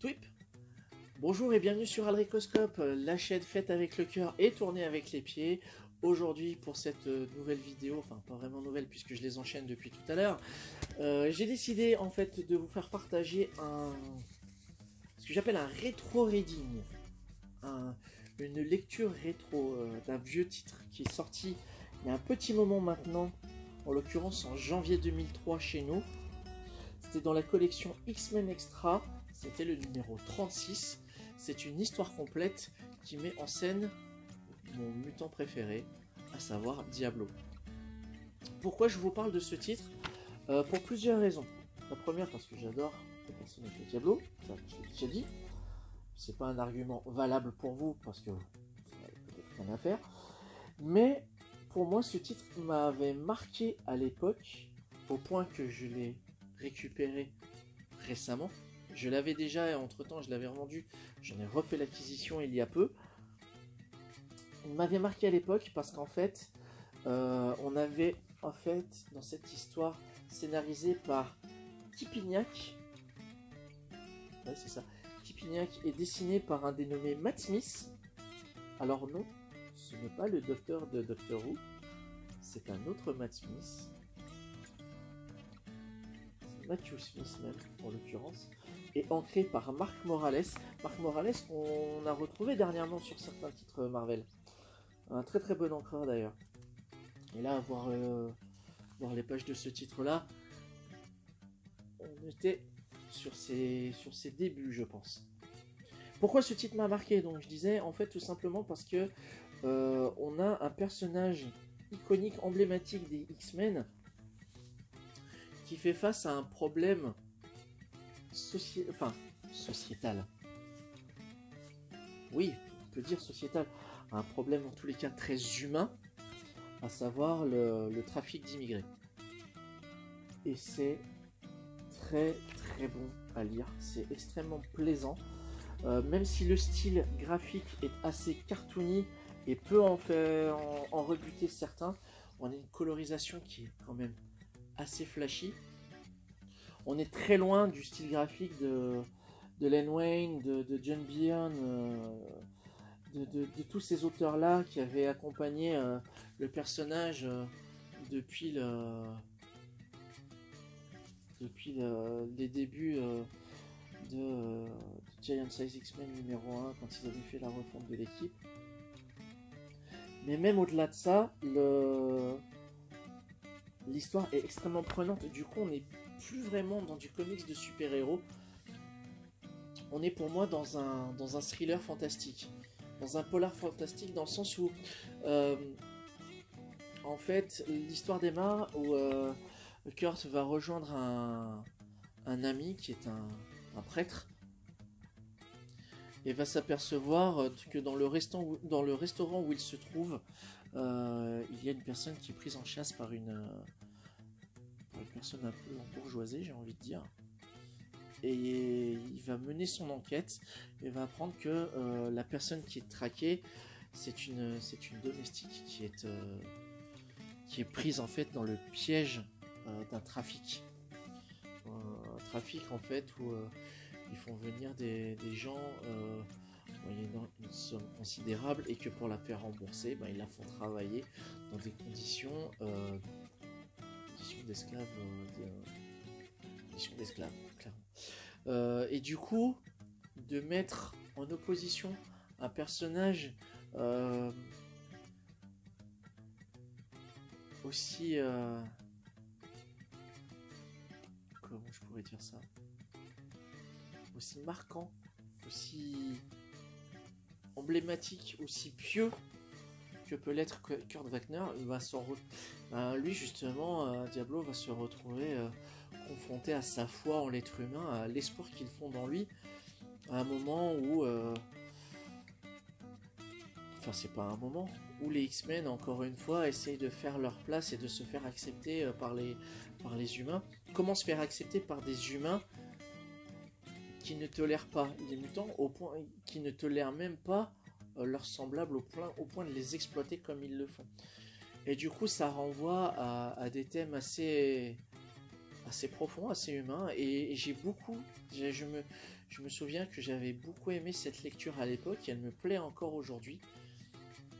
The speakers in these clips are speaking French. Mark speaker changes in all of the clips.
Speaker 1: Twip. Bonjour et bienvenue sur Aldricoscope, la chaîne faite avec le cœur et tournée avec les pieds. Aujourd'hui pour cette nouvelle vidéo, enfin pas vraiment nouvelle puisque je les enchaîne depuis tout à l'heure, j'ai décidé en fait de vous faire partager ce que j'appelle un rétro reading, une lecture rétro d'un vieux titre qui est sorti il y a un petit moment maintenant, en l'occurrence en janvier 2003 chez nous. C'était dans la collection X-Men Extra, c'était le numéro 36. C'est une histoire complète qui met en scène mon mutant préféré, à savoir Diablo. Pourquoi je vous parle de ce titre? Pour plusieurs raisons. La première, parce que j'adore le personnage de Diablo, ça je l'ai déjà dit. C'est pas un argument valable pour vous, parce que vous n'avez peut-être rien à faire. Mais pour moi, ce titre m'avait marqué à l'époque, au point que je l'ai récupéré récemment. Je l'avais déjà et entre temps je l'avais revendu, j'en ai refait l'acquisition il y a peu. Il m'avait marqué à l'époque parce qu'en fait, on avait en fait dans cette histoire scénarisée par Kipignac, ouais c'est ça, Kipignac est dessiné par un dénommé Matt Smith. Alors non, ce n'est pas le docteur de Doctor Who, c'est un autre Matt Smith. Matthew Smith même en l'occurrence, et ancré par Mark Morales. Mark Morales qu'on a retrouvé dernièrement sur certains titres Marvel. Un très très bon encreur d'ailleurs. Et là, voir les pages de ce titre-là, on était sur ses débuts, je pense. Pourquoi ce titre m'a marqué? Donc je disais, en fait, tout simplement parce que on a un personnage iconique, emblématique des X-Men, qui fait face à un problème sociétal. Oui, on peut dire sociétal. Un problème en tous les cas très humain, à savoir le trafic d'immigrés. Et c'est très très bon à lire, c'est extrêmement plaisant. Même si le style graphique est assez cartoony et peut en rebuter certains, on a une colorisation qui est quand même assez flashy. On est très loin du style graphique de Len Wein, de John Byrne, de tous ces auteurs-là qui avaient accompagné le personnage depuis les débuts de Giant Size X-Men numéro 1 quand ils avaient fait la refonte de l'équipe. Mais même au-delà de ça, l'histoire est extrêmement prenante. Du coup, on n'est plus vraiment dans du comics de super-héros. On est pour moi dans un thriller fantastique. Dans un polar fantastique, dans le sens où en fait l'histoire démarre où Kurt va rejoindre un ami qui est un prêtre et va s'apercevoir que dans le restaurant où il se trouve, il y a une personne qui est prise en chasse par une personne un peu bourgeoisée, j'ai envie de dire. Et il va mener son enquête et va apprendre que la personne qui est traquée, c'est une domestique qui est prise en fait dans le piège d'un trafic. Un trafic en fait où ils font venir des gens moyennant une somme considérable et que pour la faire rembourser, ils la font travailler dans des conditions d'esclaves, clairement. Et du coup, de mettre en opposition un personnage aussi comment je pourrais dire ça, aussi marquant, aussi emblématique, aussi pieux que peut l'être Kurt Wagner, lui justement, Diablo va se retrouver confronté à sa foi en l'être humain, à l'espoir qu'ils font dans lui, à un moment où c'est pas un moment où les X-Men encore une fois essayent de faire leur place et de se faire accepter par les humains. Comment se faire accepter par des humains qui ne tolèrent pas les mutants, au point qui ne tolèrent même pas leurs semblables au point de les exploiter comme ils le font. Et du coup ça renvoie à des thèmes assez assez profond, assez humain, et j'ai beaucoup, je me souviens que j'avais beaucoup aimé cette lecture à l'époque, et elle me plaît encore aujourd'hui,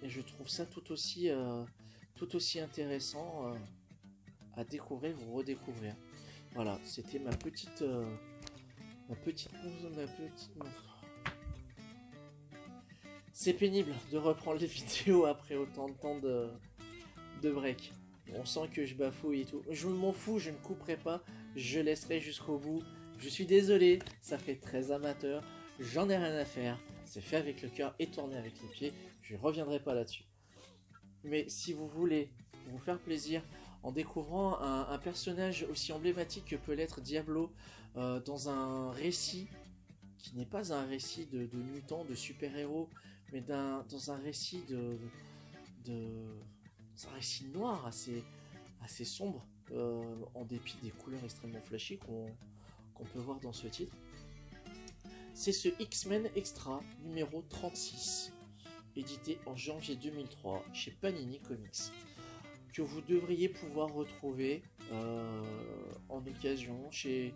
Speaker 1: et je trouve ça tout aussi intéressant à découvrir ou redécouvrir. Voilà, c'était ma petite. C'est pénible de reprendre les vidéos après autant de temps de break. On sent que je bafouille et tout. Je m'en fous, je ne couperai pas. Je laisserai jusqu'au bout. Je suis désolé, ça fait très amateur. J'en ai rien à faire. C'est fait avec le cœur et tourné avec les pieds. Je ne reviendrai pas là-dessus. Mais si vous voulez vous faire plaisir en découvrant un personnage aussi emblématique que peut l'être Diablo dans un récit qui n'est pas un récit de mutants, de super-héros, mais dans un récit dans un récit noir assez sombre, en dépit des couleurs extrêmement flashy qu'on peut voir dans ce titre. C'est ce X-Men Extra numéro 36, édité en janvier 2003 chez Panini Comics, que vous devriez pouvoir retrouver en occasion chez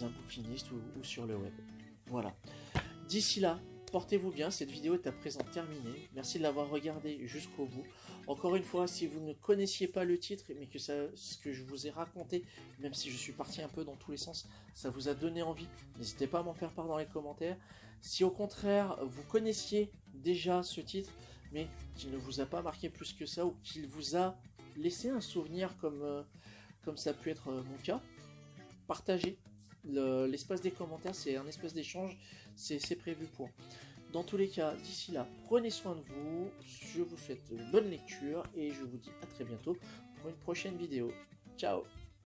Speaker 1: un bouquiniste ou sur le web. Voilà. D'ici là, portez-vous bien, cette vidéo est à présent terminée. Merci de l'avoir regardée jusqu'au bout. Encore une fois, si vous ne connaissiez pas le titre, mais que ce que je vous ai raconté, même si je suis parti un peu dans tous les sens, ça vous a donné envie, n'hésitez pas à m'en faire part dans les commentaires. Si au contraire, vous connaissiez déjà ce titre, mais qu'il ne vous a pas marqué plus que ça, ou qu'il vous a laissé un souvenir comme ça a pu être mon cas, partagez. L'espace des commentaires, c'est un espace d'échange, c'est prévu pour. Dans tous les cas, d'ici là, prenez soin de vous, je vous souhaite bonne lecture et je vous dis à très bientôt pour une prochaine vidéo. Ciao!